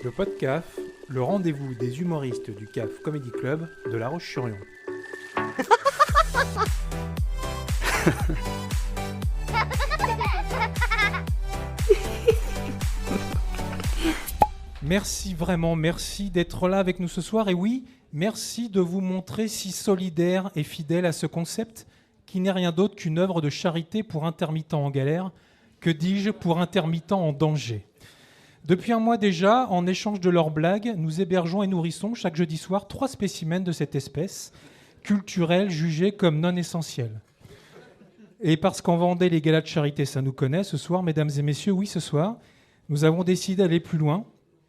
Le PodCaf, le rendez-vous des humoristes du CAF Comedy Club de La Roche-sur-Yon. Merci vraiment, merci d'être là avec nous ce soir. Et oui, merci de vous montrer si solidaire et fidèle à ce concept qui n'est rien d'autre qu'une œuvre de charité pour intermittents en galère, que dis-je, pour intermittents en danger. Depuis un mois déjà, en échange de leurs blagues, nous hébergeons et nourrissons chaque jeudi soir 3 spécimens de cette espèce, culturels jugés comme non essentiels. Et parce qu'en Vendée, les galas de charité, ça nous connaît, ce soir, mesdames et messieurs, oui, ce soir, nous avons décidé d'aller plus loin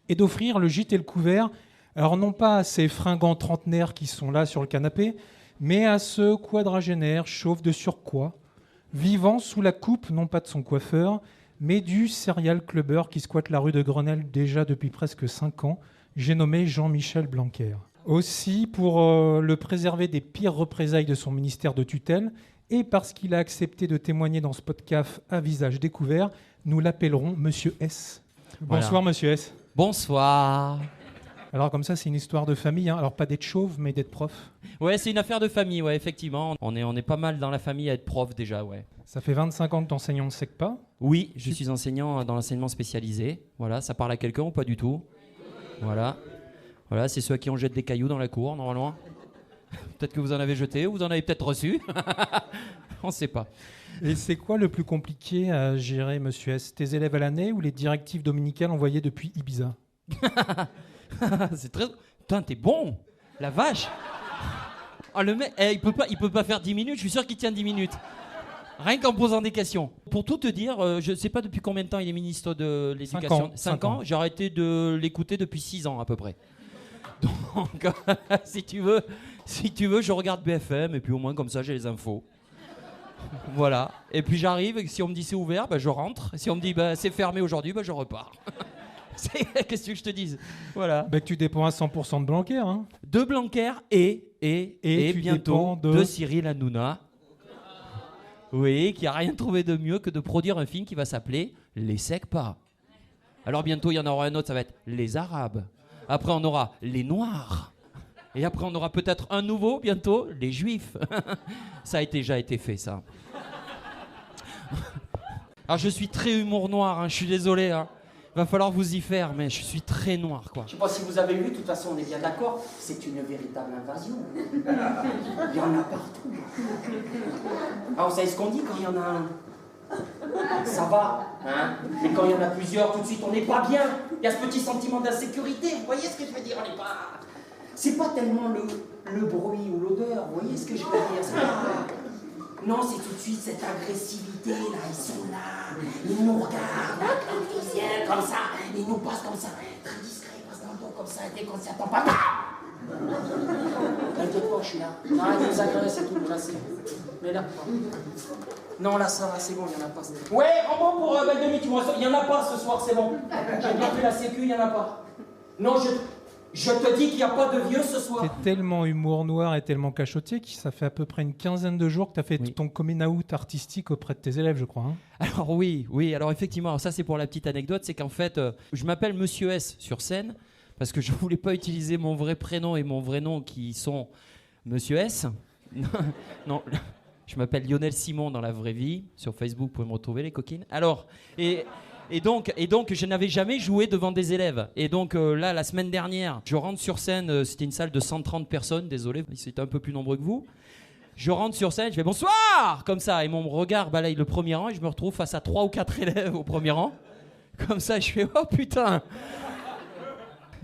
et d'offrir le gîte et le couvert, alors non pas à ces fringants trentenaires qui sont là sur le canapé, mais à ce quadragénaire chauve de surpoids, vivant sous la coupe, non pas de son coiffeur, mais du serial clubber qui squatte la rue de Grenelle déjà depuis presque 5 ans, j'ai nommé Jean-Michel Blanquer. Aussi, pour le préserver des pires représailles de son ministère de tutelle, et parce qu'il a accepté de témoigner dans ce podcast à visage découvert, nous l'appellerons Monsieur S. Bonsoir, voilà. Monsieur S. Bonsoir. Alors comme ça, c'est une histoire de famille, hein. Alors pas d'être chauve, mais d'être prof. Ouais, c'est une affaire de famille, ouais, effectivement. On est pas mal dans la famille à être prof déjà, ouais. Ça fait 25 ans que tu enseignes en SECPA ? Oui, je suis enseignant dans l'enseignement spécialisé. Voilà, ça parle à quelqu'un ou pas du tout ? Voilà, c'est ceux à qui on jette des cailloux dans la cour, normalement. Peut-être que vous en avez jeté ou vous en avez peut-être reçu. On ne sait pas. Et c'est quoi le plus compliqué à gérer, Monsieur S ? Tes élèves à l'année ou les directives dominicales envoyées depuis Ibiza ? C'est très... Putain, t'es bon. La vache. Oh, le mec, il peut pas faire 10 minutes. Je suis sûr qu'il tient 10 minutes. Rien qu'en posant des questions. Pour tout te dire, je sais pas depuis combien de temps il est ministre de l'Éducation. 5 ans. J'ai arrêté de l'écouter depuis 6 ans à peu près. Donc, si tu veux, je regarde BFM et puis au moins comme ça j'ai les infos. Voilà. Et puis j'arrive et si on me dit c'est ouvert, bah, je rentre. Si on me dit bah, c'est fermé aujourd'hui, bah, je repars. Qu'est-ce que je te dise ? Voilà. Bah, que tu dépends à 100% de Blanquer. Hein. De Blanquer et bientôt de Cyril Hanouna. Oui, qui a rien trouvé de mieux que de produire un film qui va s'appeler Les SECPA. Alors bientôt il y en aura un autre, ça va être Les Arabes. Après on aura Les Noirs. Et après on aura peut-être un nouveau bientôt, Les Juifs. Ça a déjà été fait ça. Alors je suis très humour noir, hein, je suis désolé. Hein. Va falloir vous y faire, mais je suis très noir, quoi. Je sais pas si vous avez vu, de toute façon, on est bien d'accord, c'est une véritable invasion. Il y en a partout. Ah, vous savez ce qu'on dit quand il y en a un ? Ça va, hein ? Mais quand il y en a plusieurs, tout de suite, on n'est pas bien. Il y a ce petit sentiment d'insécurité, vous voyez ce que je veux dire ? On n'est pas... C'est pas tellement le bruit ou l'odeur, vous voyez ce que je veux dire ? C'est pas... Non, c'est tout de suite cette agressivité, là, ils sont là, ils nous regardent, là, comme ils viennent, comme ça, ils nous passent comme ça, très discret, ils passent dans le dos comme ça, dès qu'on s'y attend pas, t'inquiète pas, je suis là. Non, ils nous agressent et tout, là, c'est... Mais là, non, là, ça va, c'est bon, il n'y en a pas. Ouais, en bon pour belle demi, tu vois, il n'y en a pas ce soir, c'est bon. J'ai bien fait la sécu, il n'y en a pas. Non, je te dis qu'il n'y a pas de vieux ce soir. T'es tellement humour noir et tellement cachotier que ça fait à peu près une quinzaine de jours que t'as fait ton coming out artistique auprès de tes élèves, je crois. Hein. Alors oui, alors effectivement, alors ça c'est pour la petite anecdote, c'est qu'en fait, je m'appelle Monsieur S sur scène parce que je voulais pas utiliser mon vrai prénom et mon vrai nom qui sont Monsieur S. Non, je m'appelle Lionel Simon dans la vraie vie. Sur Facebook, vous pouvez me retrouver les coquines. Alors, Et donc, je n'avais jamais joué devant des élèves. Et donc là, la semaine dernière, je rentre sur scène, c'était une salle de 130 personnes, désolé, c'était un peu plus nombreux que vous. Je rentre sur scène, je fais bonsoir, comme ça, et mon regard balaye le premier rang, et je me retrouve face à 3 ou 4 élèves au premier rang. Comme ça, je fais oh putain.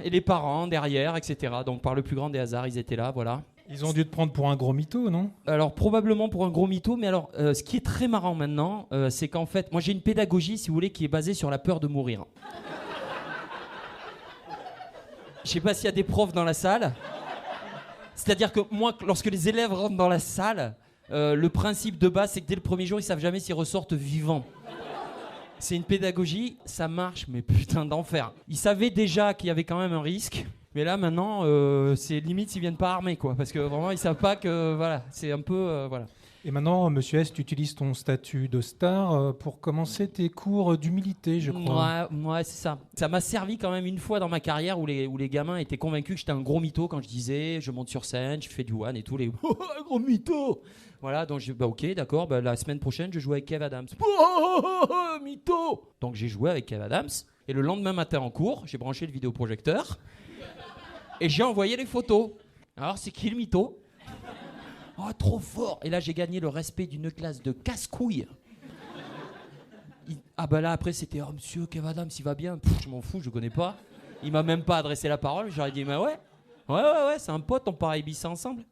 Et les parents derrière, etc. Donc par le plus grand des hasards, ils étaient là, voilà. Ils ont dû te prendre pour un gros mytho, non ? Alors probablement pour un gros mytho, mais alors ce qui est très marrant maintenant, c'est qu'en fait, moi j'ai une pédagogie, si vous voulez, qui est basée sur la peur de mourir. Je sais pas s'il y a des profs dans la salle. C'est-à-dire que moi, lorsque les élèves rentrent dans la salle, le principe de base, c'est que dès le premier jour, ils savent jamais s'ils ressortent vivants. C'est une pédagogie, ça marche, mais putain d'enfer. Ils savaient déjà qu'il y avait quand même un risque. Mais là, maintenant, c'est limite s'ils viennent pas armés, quoi. Parce que vraiment, ils savent pas que... Voilà, c'est un peu... voilà. Et maintenant, monsieur S, tu utilises ton statut de star pour commencer tes cours d'humilité, je crois. Ouais, c'est ça. Ça m'a servi quand même une fois dans ma carrière où les gamins étaient convaincus que j'étais un gros mytho quand je disais je monte sur scène, je fais du one et tout. Les gros mytho. Voilà, donc ok, d'accord, la semaine prochaine, je joue avec Kev Adams. Mytho. Donc j'ai joué avec Kev Adams. Et le lendemain matin en cours, j'ai branché le vidéoprojecteur et j'ai envoyé les photos. Alors, c'est qui le mytho ? Oh, trop fort! Et là, j'ai gagné le respect d'une classe de casse-couilles. Là, après, c'était « Oh, monsieur Kev Adams, il va bien ?» Je m'en fous, je connais pas. Il m'a même pas adressé la parole. J'aurais dit « Mais ouais, c'est un pote, on part à Ibiza ensemble.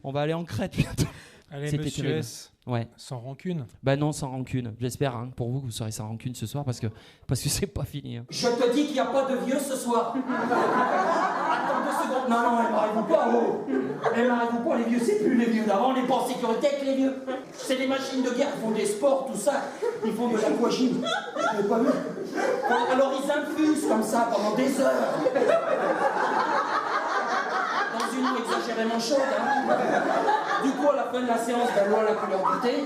On va aller en Crète bientôt. » Allez, C'était monsieur terrible. S, Ouais. sans rancune. Non, sans rancune. J'espère pour vous que vous serez sans rancune ce soir parce que c'est pas fini. Hein. Je te dis qu'il n'y a pas de vieux ce soir. Attends 2 secondes. Non, émarrez-vous pas, émarrez-vous pas, les vieux, c'est plus les vieux d'avant, on n'est pas en sécurité avec les vieux. C'est des machines de guerre, ils font des sports, tout ça. Ils font de l'aquagym. Vous n'avez pas vu? Alors ils infusent comme ça pendant des heures. Dans une eau exagérément chaude. Hein. Du coup, à la fin de la séance, l'eau a la couleur du thé.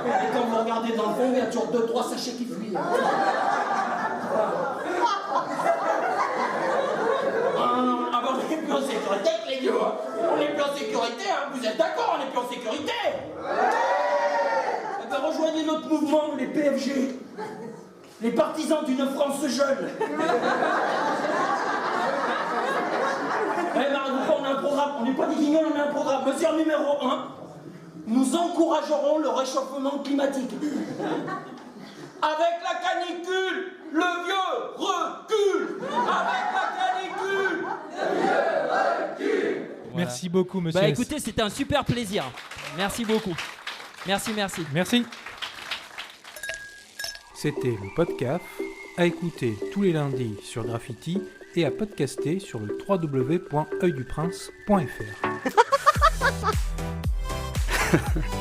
Et quand vous regardez dans le fond, il y a toujours 2-3 sachets qui fuient. On n'est plus en sécurité avec les vieux. On n'est plus en sécurité, hein. Vous êtes d'accord, on n'est plus en sécurité. Rejoignez notre mouvement, les PFG. Les partisans d'une France jeune. On a un programme, on n'est pas des guignols, on a un programme. Mesure numéro 1, nous encouragerons le réchauffement climatique. Avec la canicule, le vieux recule. Avec la canicule, le vieux recule. Merci beaucoup, monsieur S. Écoutez, c'était un super plaisir. Merci beaucoup. Merci. Merci. C'était le podcast à écouter tous les lundis sur Graffiti et à podcaster sur le www.oeilduprince.fr.